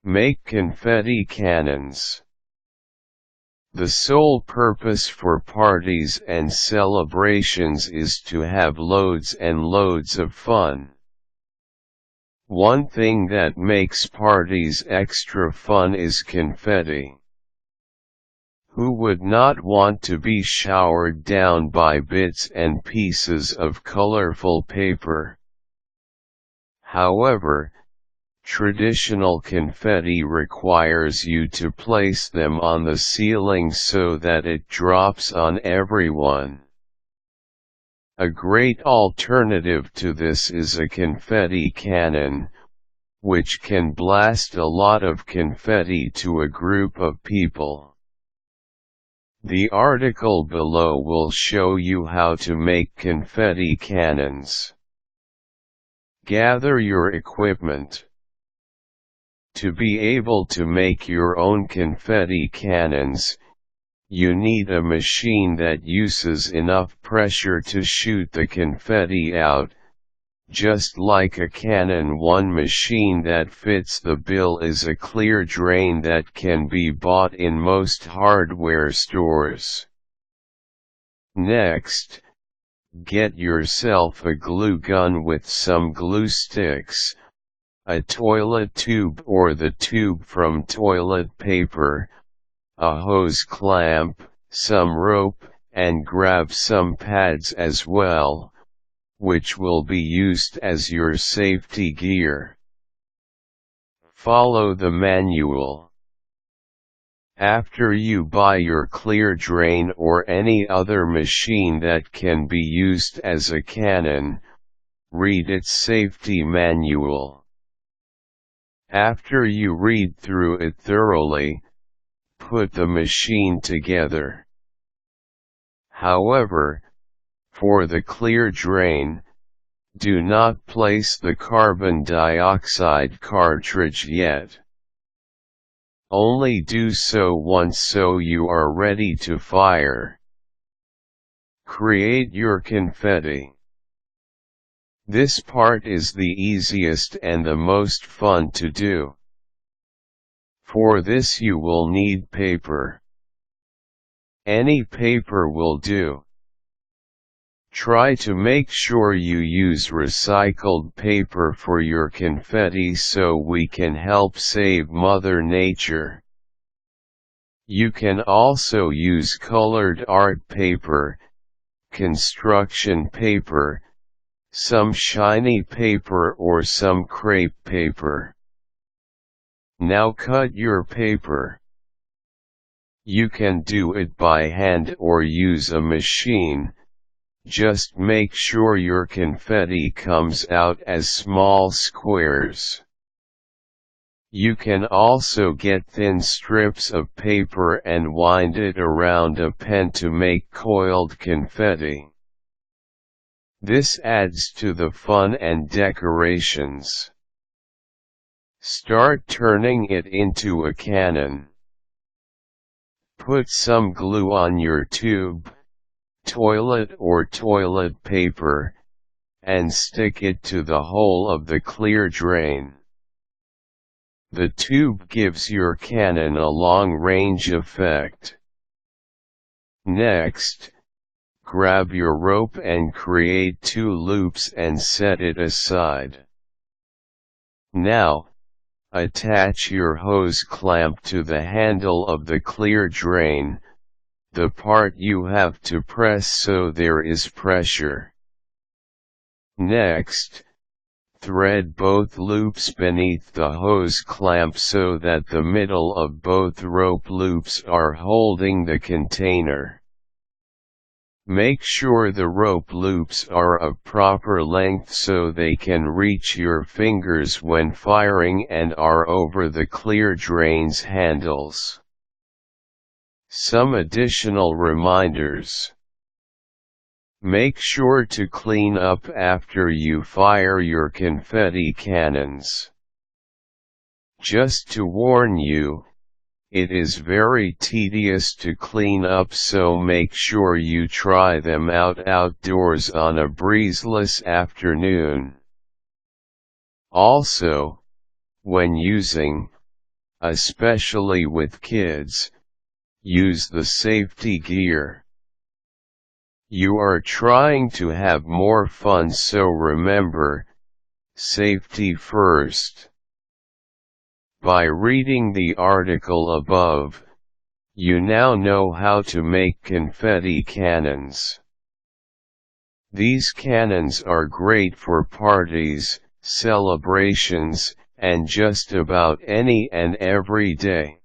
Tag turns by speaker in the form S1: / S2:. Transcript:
S1: Make confetti cannons. The sole purpose for parties and celebrations is to have loads and loads of fun. One thing that makes parties extra fun is confetti. Who would not want to be showered down by bits and pieces of colorful paper? However, traditional confetti requires you to place them on the ceiling so that it drops on everyone. A great alternative to this is a confetti cannon, which can blast a lot of confetti to a group of people. The article below will show you how to make confetti cannons. Gather your equipment. To be able to make your own confetti cannons, you need a machine that uses enough pressure to shoot the confetti out. Just like a cannon, one machine that fits the bill is a clear drain that can be bought in most hardware stores. Next, get yourself a glue gun with some glue sticks, a toilet tube or the tube from toilet paper, a hose clamp, some rope, and grab some pads as well, which will be used as your safety gear. Follow the manual. After you buy your clear drain or any other machine that can be used as a cannon, read its safety manual. After you read through it thoroughly, put the machine together. However, for the clear drain, do not place the carbon dioxide cartridge yet. Only do so once so you are ready to fire. Create your confetti. This part is the easiest and the most fun to do. For this you will need paper. Any paper will do. Try to make sure you use recycled paper for your confetti so we can help save Mother Nature. You can also use colored art paper, construction paper, some shiny paper or some crepe paper. Now cut your paper. You can do it by hand or use a machine. Just make sure your confetti comes out as small squares. You can also get thin strips of paper and wind it around a pen to make coiled confetti. This adds to the fun and decorations. Start turning it into a cannon. Put some glue on your tube, toilet or toilet paper, and stick it to the hole of the clear drain. The tube gives your cannon a long-range effect. Next, grab your rope and create 2 loops and set it aside. Now, attach your hose clamp to the handle of the clear drain, the part you have to press so there is pressure. Next, thread both loops beneath the hose clamp so that the middle of both rope loops are holding the container. Make sure the rope loops are of proper length so they can reach your fingers when firing and are over the clear drain's handles. Some additional reminders. Make sure to clean up after you fire your confetti cannons. Just to warn you, it is very tedious to clean up, so make sure you try them out outdoors on a breezeless afternoon. Also, when using, especially with kids, use the safety gear. You are trying to have more fun, so remember, safety first. By reading the article above, you now know how to make confetti cannons. These cannons are great for parties, celebrations, and just about any and every day.